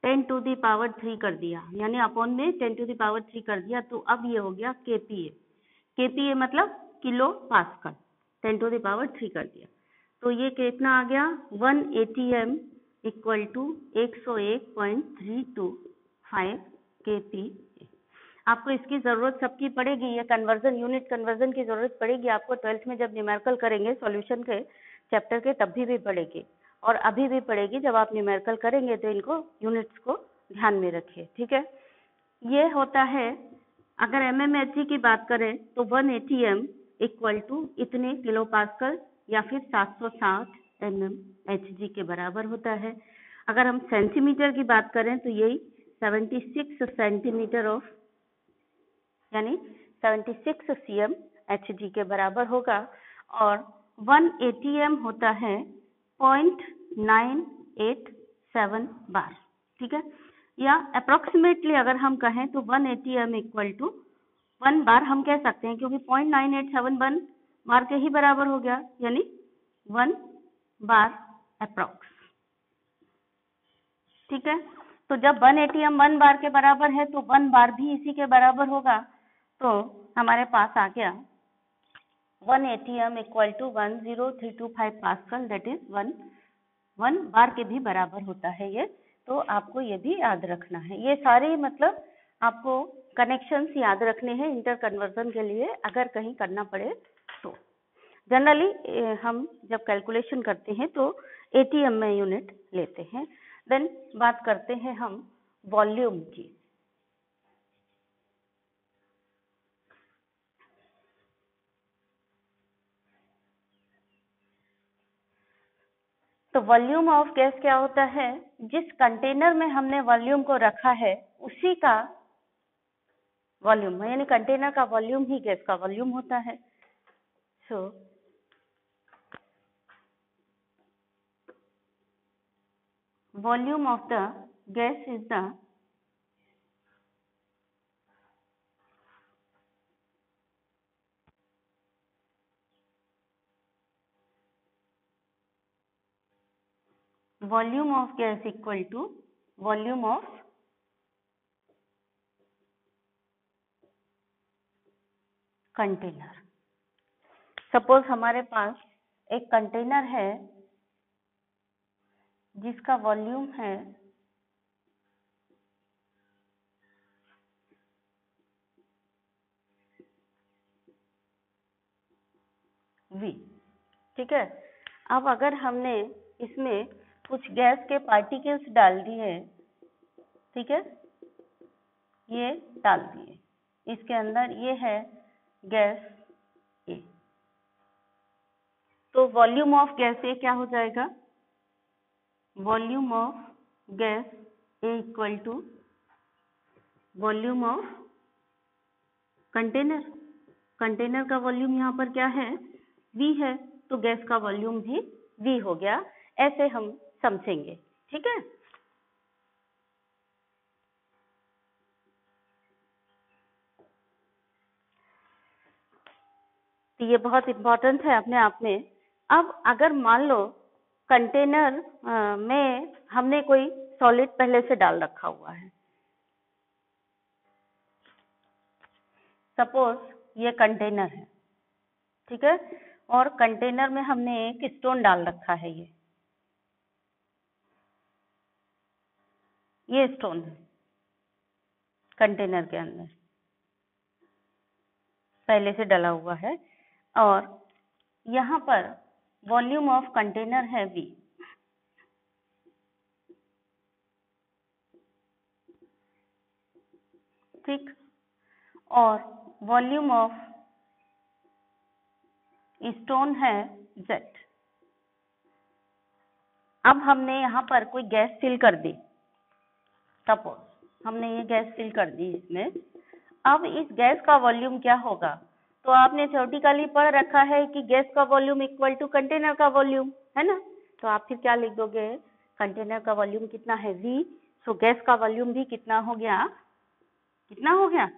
10⁻³ कर दिया, यानी अपॉन में 10⁻³ कर दिया। तो अब ये हो गया kPa। kPa मतलब किलो पास्कल, 10⁻³ कर दिया। तो ये कितना आ गया? 1 ATM इक्वल टू 101.325 kPa। आपको इसकी जरूरत सबकी पड़ेगी, ये कन्वर्जन, यूनिट कन्वर्जन की जरूरत पड़ेगी आपको 12th में जब न्यूमेरिकल करेंगे सॉल्यूशन के चैप्टर के, तब भी पड़ेगी और अभी भी पड़ेगी। जब आप न्यूमेरिकल करेंगे तो इनको यूनिट्स को ध्यान में रखिए, ठीक है। ये होता है, अगर mmHg की बात करें तो 1 ATM इक्वल टू इतने किलो पास्कल या फिर 760 mmHg के बराबर होता है। अगर हम सेंटीमीटर की बात करें तो यही 76 सेंटीमीटर ऑफ, यानी 76 cm/Hg के बराबर होगा। और 1 ATM होता है 0.987 बार, ठीक है। या अप्रोक्सीमेटली अगर हम कहें तो 1 ATM इक्वल टू 1 बार हम कह सकते हैं, क्योंकि 0.987 1 बार के ही बराबर हो गया, यानी 1 बार अप्रोक्स, ठीक है। तो जब 1 ATM 1 बार के बराबर है तो 1 बार भी इसी के बराबर होगा। तो हमारे पास आ गया 1 ATM equal to 10325 pascal, that is 1 bar के भी बराबर होता है ये। तो आपको ये भी याद रखना है। ये सारे मतलब आपको कनेक्शंस याद रखने हैं इंटर कन्वर्जन के लिए, अगर कहीं करना पड़े तो। जनरली हम जब कैलकुलेशन करते हैं तो एटीएम में यूनिट लेते हैं। देन बात करते हैं हम वॉल्यूम की। तो वॉल्यूम ऑफ गैस क्या होता है? जिस कंटेनर में हमने वॉल्यूम को रखा है उसी का वॉल्यूम, यानी कंटेनर का वॉल्यूम ही गैस का वॉल्यूम होता है। So volume of the gas is the volume of gas equal to volume of container. Suppose हमारे पास एक कंटेनर है जिसका वॉल्यूम है V, ठीक है। अब अगर हमने इसमें कुछ गैस के पार्टिकल्स डाल दिए, ठीक है, ये डाल दिए इसके अंदर, ये है गैस A। तो वॉल्यूम ऑफ गैस A क्या हो जाएगा? Volume of gas A equal to volume of container. Container का वॉल्यूम यहाँ पर क्या है? V है, तो गैस का वॉल्यूम भी V हो गया। ऐसे हम समझेंगे, ठीक है। तो ये बहुत इम्पोर्टेंट है अपने आप में। अब अगर मान लो कंटेनर में हमने कोई सॉलिड पहले से डाल रखा हुआ है, सपोज ये कंटेनर है, ठीक है, और कंटेनर में हमने एक स्टोन डाल रखा है। ये स्टोन है कंटेनर के अंदर, पहले से डला हुआ है। और यहाँ पर वॉल्यूम ऑफ कंटेनर है V, ठीक, और वॉल्यूम ऑफ स्टोन है Z। अब हमने यहाँ पर कोई गैस फिल कर दी, सपोज हमने ये गैस फिल कर दी इसमें। अब इस गैस का वॉल्यूम क्या होगा? तो आपने थ्योरेटिकली पढ़ रखा है कि गैस का वॉल्यूम इक्वल टू कंटेनर का वॉल्यूम, है ना? तो आप फिर क्या लिख दोगे? कंटेनर का वॉल्यूम कितना है V, सो गैस का वॉल्यूम भी कितना हो गया? कितना हो गया?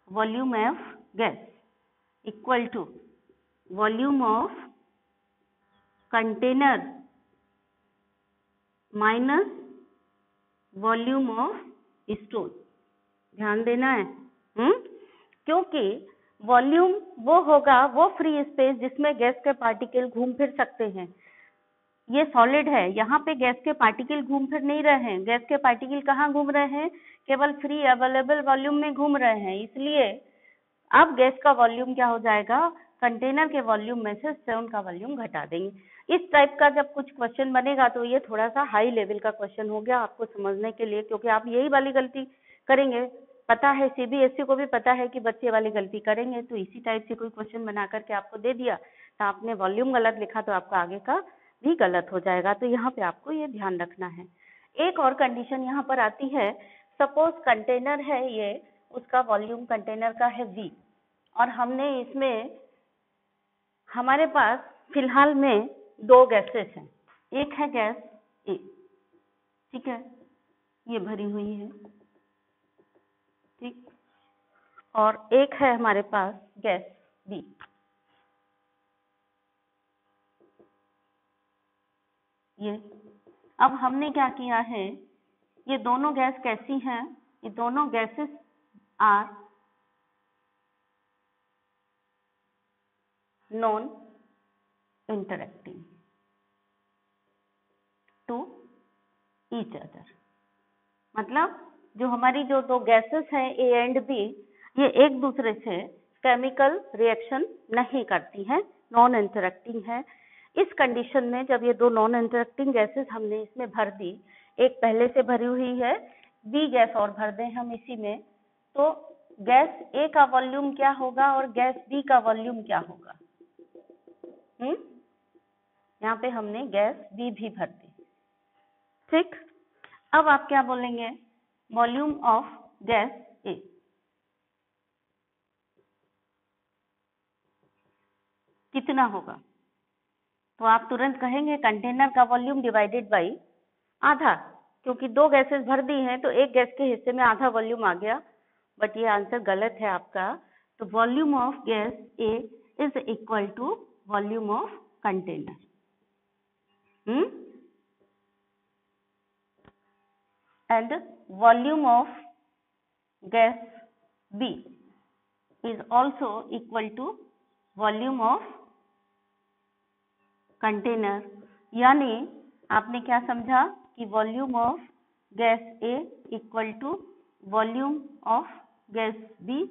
Volume of gas equal to volume of container minus volume of stone. ध्यान देना है, क्योंकि वॉल्यूम वो होगा, वो फ्री स्पेस जिसमें गैस के पार्टिकल घूम फिर सकते हैं। ये सॉलिड है, यहाँ पे गैस के पार्टिकल घूम फिर नहीं रहे हैं। गैस के पार्टिकल कहाँ घूम रहे हैं? केवल फ्री अवेलेबल वॉल्यूम में घूम रहे हैं। इसलिए अब गैस का वॉल्यूम क्या हो जाएगा? कंटेनर के वॉल्यूम में से स्टोन का वॉल्यूम घटा देंगे। इस टाइप का जब कुछ क्वेश्चन बनेगा तो ये थोड़ा सा हाई लेवल का क्वेश्चन हो गया आपको समझने के लिए, क्योंकि आप यही वाली गलती करेंगे। पता है CBSE को भी पता है कि बच्चे वाली गलती करेंगे, तो इसी टाइप से कोई क्वेश्चन बना करके आपको दे दिया तो आपने वॉल्यूम गलत लिखा तो आपका आगे का भी गलत हो जाएगा। तो यहाँ पे आपको ये ध्यान रखना है। एक और कंडीशन यहाँ पर आती है, सपोज कंटेनर है ये, उसका वॉल्यूम कंटेनर का है V, और हमने इसमें हमारे पास फिलहाल में दो गैसेस हैं। एक है गैस A, ठीक है, ये भरी हुई है, ठीक, और एक है हमारे पास गैस B। ये अब हमने क्या किया है, ये दोनों गैस कैसी हैं? ये दोनों gases are non interacting to each other. मतलब जो हमारी जो दो गैसेस हैं A एंड B, ये एक दूसरे से केमिकल रिएक्शन नहीं करती हैं, नॉन इंटरेक्टिंग है। इस कंडीशन में जब ये दो नॉन इंटरेक्टिंग गैसेस हमने इसमें भर दी, एक पहले से भरी हुई है, B गैस और भर दें हम इसी में, तो गैस A का वॉल्यूम क्या होगा और गैस B का वॉल्यूम क्या होगा? यहाँ पे हमने गैस B भी भर दी, ठीक। अब आप क्या बोलेंगे? वॉल्यूम ऑफ गैस A कितना होगा? तो आप तुरंत कहेंगे कंटेनर का वॉल्यूम डिवाइडेड बाई आधा, क्योंकि दो गैसेस भर दी हैं तो एक गैस के हिस्से में आधा वॉल्यूम आ गया, बट ये आंसर गलत है आपका। तो volume of gas A is equal to volume of container. And volume of gas B is also equal to volume of container. यानी आपने क्या समझा कि volume of gas A equal to volume of gas B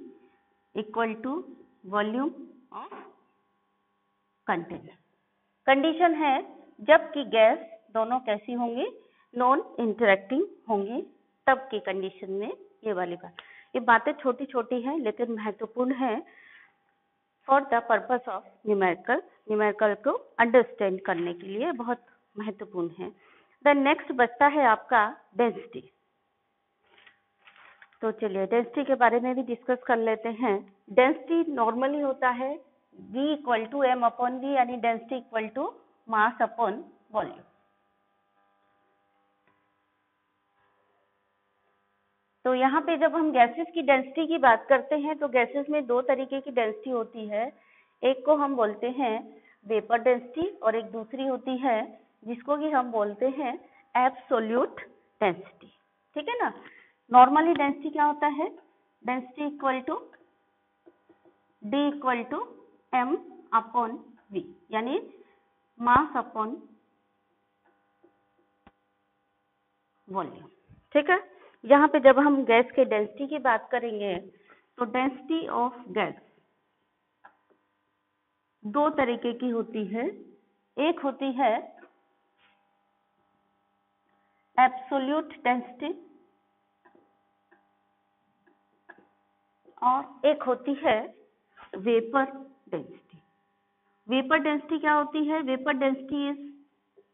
equal to volume of container. Condition है जबकि gas दोनों कैसी होंगी? नॉन इंटरेक्टिंग होंगी, तब की कंडीशन में ये वाली बात। ये बातें छोटी छोटी हैं लेकिन महत्वपूर्ण है for the purpose of numerical को अंडरस्टैंड करने के लिए बहुत महत्वपूर्ण है। द नेक्स्ट बचता है आपका डेंसिटी। तो चलिए डेंसिटी के बारे में भी डिस्कस कर लेते हैं। डेंसिटी नॉर्मली होता है V equal to M upon V, यानी density equal to mass upon volume. तो यहाँ पे जब हम गैसेस की डेंसिटी की बात करते हैं तो गैसेस में दो तरीके की डेंसिटी होती है। एक को हम बोलते हैं वेपर डेंसिटी और एक दूसरी होती है जिसको कि हम बोलते हैं एब्सोल्यूट डेंसिटी, ठीक है ना। नॉर्मली डेंसिटी क्या होता है? Density equal to D equal to M upon V, यानी मास अपॉन वॉल्यूम, ठीक है। यहाँ पे जब हम गैस के डेंसिटी की बात करेंगे तो डेंसिटी ऑफ गैस दो तरीके की होती है, एक होती है एब्सोल्यूट डेंसिटी और एक होती है वेपर डेंसिटी। वेपर डेंसिटी क्या होती है? Vapour density is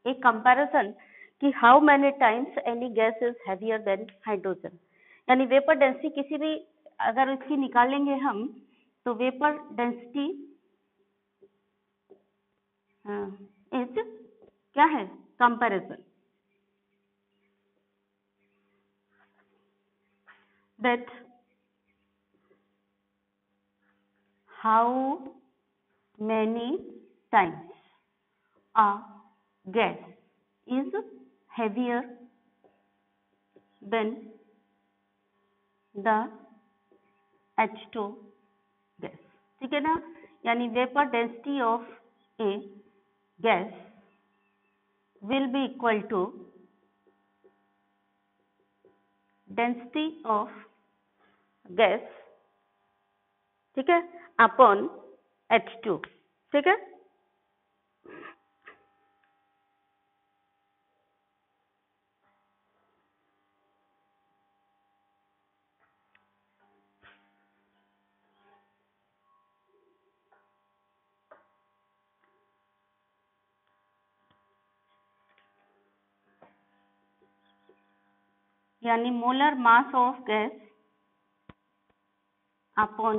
a comparison कि how many times any gas is heavier than hydrogen. यानी वेपर डेंसिटी किसी भी अगर इसकी निकालेंगे हम तो वेपर डेंसिटी इज क्या है? Comparison that how many times a gas is heavier than the H2 gas। ठीक है ना? यानी vapour density of A gas will be equal to density of gas, ठीक है, अपॉन H2। ठीक है, यानी molar mass of gas upon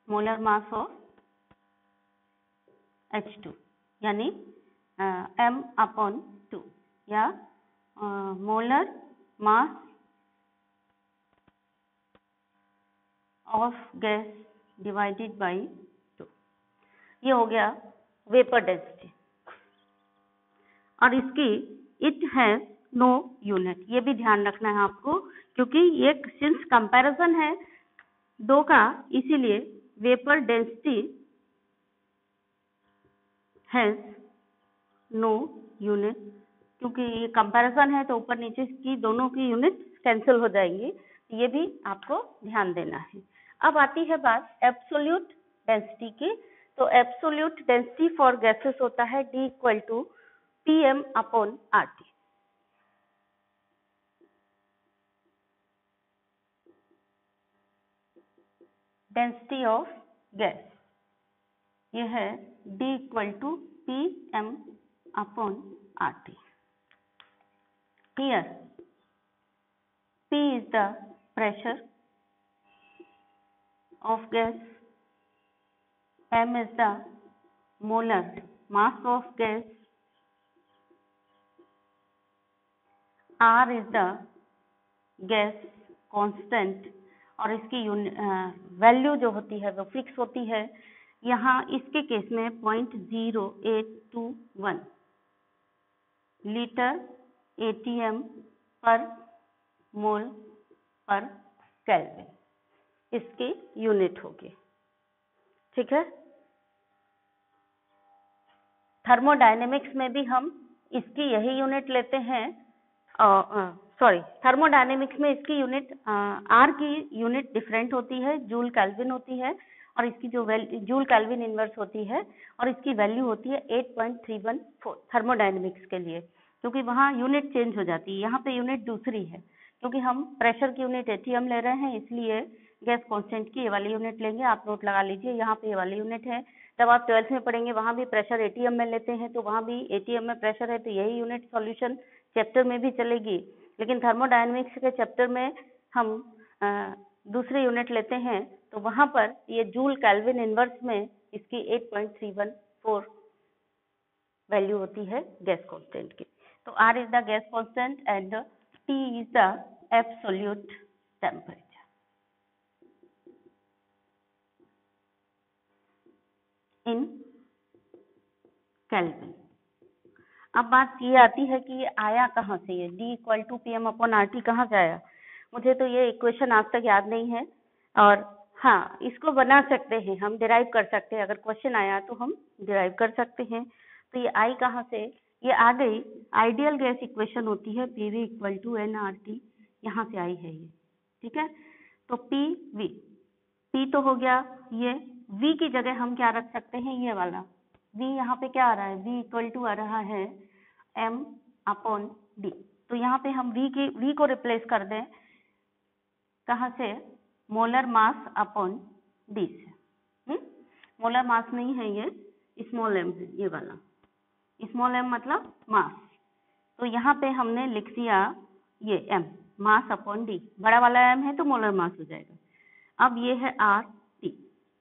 molar mass of H2 यानी m अपॉन 2 या molar mass of gas divided by 2। ये हो गया वेपर डेंसिटी। और इसकी इट हैज नो यूनिट, ये भी ध्यान रखना है आपको, क्योंकि ये सिंस कंपैरिजन है दो का, इसीलिए vapour density has no unit. क्योंकि ये कंपैरिजन है तो ऊपर नीचे की दोनों की यूनिट कैंसिल हो जाएंगी, ये भी आपको ध्यान देना है। अब आती है बात एब्सोल्यूट डेंसिटी की। तो एब्सोल्यूट डेंसिटी फॉर गैसेस होता है D equal to PM upon RT। Density of gas ये है D equal to PM upon RT। Here P is the pressure of gas, M is the molar mass of gas, R is the gas constant और इसकी value जो होती है वो fix होती है। यहाँ इसके केस में 0.0821 लीटर ATM पर मोल पर केल्विन इसकी यूनिट होगी। ठीक है, थर्मोडायनेमिक्स में भी हम इसकी यही यूनिट लेते हैं। थर्मोडायनेमिक्स में इसकी यूनिट आर की यूनिट डिफरेंट होती है, जूल केल्विन होती है, और इसकी जो जूल केल्विन इनवर्स होती है और इसकी वैल्यू होती है 8.314 थर्मोडायनेमिक्स के लिए, क्योंकि वहाँ यूनिट चेंज हो जाती है। यहाँ पे यूनिट दूसरी है, क्योंकि हम प्रेशर की यूनिट एटीएम ले रहे हैं, इसलिए गैस कांस्टेंट की ये वाली यूनिट लेंगे। आप नोट लगा लीजिए, यहाँ पे ये वाली यूनिट है। जब आप 12th में पढ़ेंगे वहाँ भी प्रेशर एटीएम में लेते हैं, तो वहाँ भी एटीएम में प्रेशर है, तो यही यूनिट सॉल्यूशन चैप्टर में भी चलेगी। लेकिन थर्मोडायनेमिक्स के चैप्टर में हम दूसरी यूनिट लेते हैं, तो वहाँ पर ये जूल केल्विन इनवर्स में इसकी 8.314 वैल्यू होती है गैस कांस्टेंट की। तो R is the gas constant and T is the absolute temperature. In kelvin. अब बात ये आती है कि ये आया कहाँ से, ये D equal to PM upon RT कहाँ से आया? मुझे तो ये इक्वेशन आज तक याद नहीं है, और हाँ इसको बना सकते हैं हम, डिराइव कर सकते हैं। अगर क्वेश्चन आया तो हम डिराइव कर सकते हैं। तो ये आई कहाँ से? ये आ गई, आइडियल गैस इक्वेशन होती है PV इक्वल टू nRT, यहाँ से आई है ये। ठीक है, तो PV, P तो हो गया ये v की जगह हम क्या रख सकते हैं, ये वाला v, यहाँ पे क्या आ रहा है, v इक्वल टू आ रहा है m/d। तो यहाँ पे हम v को रिप्लेस कर दें, कहाँ से, मोलर मास अपॉन d से। मोलर मास नहीं है ये, स्मॉल m है ये वाला, स्मॉल m मतलब मास। तो यहाँ पे हमने लिख दिया ये m, मास अपॉन d, बड़ा वाला m है तो मोलर मास हो जाएगा। अब ये है RT।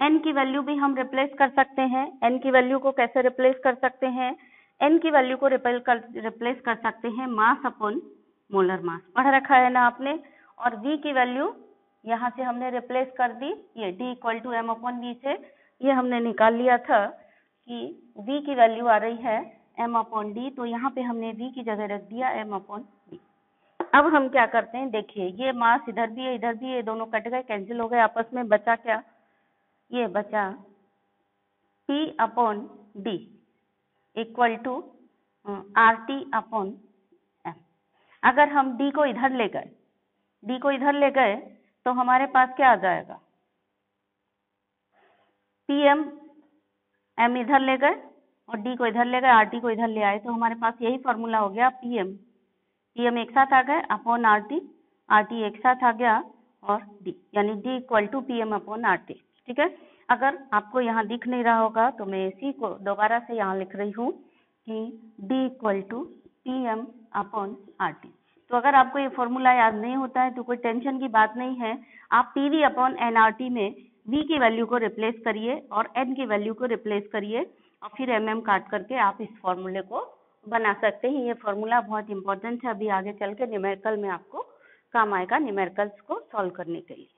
n की वैल्यू भी हम रिप्लेस कर सकते हैं। n की वैल्यू को कैसे रिप्लेस कर सकते हैं, n की वैल्यू को रिप्लेस कर सकते हैं मास अपॉन मोलर मास, पढ़ रखा है ना आपने। और v की वैल्यू यहाँ से हमने रिप्लेस कर दी, ये d equal to m upon v से, ये हमने निकाल लिया था कि v की वैल्यू आ रही है m अपॉन d, तो यहाँ पे हमने v की जगह रख दिया m अपॉन d। अब हम क्या करते हैं, देखिए ये मास इधर भी है इधर भी है, ये दोनों कट गए, कैंसिल हो गए आपस में, बचा क्या, ये बचा P upon D equal to RT upon M। अगर हम D को इधर ले गए तो हमारे पास क्या आ जाएगा, PM, M इधर ले गए और D को इधर ले गए, RT को इधर ले आए, तो हमारे पास यही फॉर्मूला हो गया, PM एक साथ आ गए अपॉन RT एक साथ आ गया और D, यानी D equal to PM upon RT। ठीक है, अगर आपको यहाँ दिख नहीं रहा होगा तो मैं इसी को दोबारा से यहाँ लिख रही हूँ कि D equal to PM upon RT। तो अगर आपको ये फॉर्मूला याद नहीं होता है तो कोई टेंशन की बात नहीं है, आप PV अपॉन nRT में V की वैल्यू को रिप्लेस करिए और N की वैल्यू को रिप्लेस करिए और फिर MM काट करके आप इस फॉर्मूले को बना सकते हैं। ये फॉर्मूला बहुत इंपॉर्टेंट है, अभी आगे चल के न्यूमेरिकल में आपको काम आएगा, न्यूमेरिकल्स को सॉल्व करने के लिए।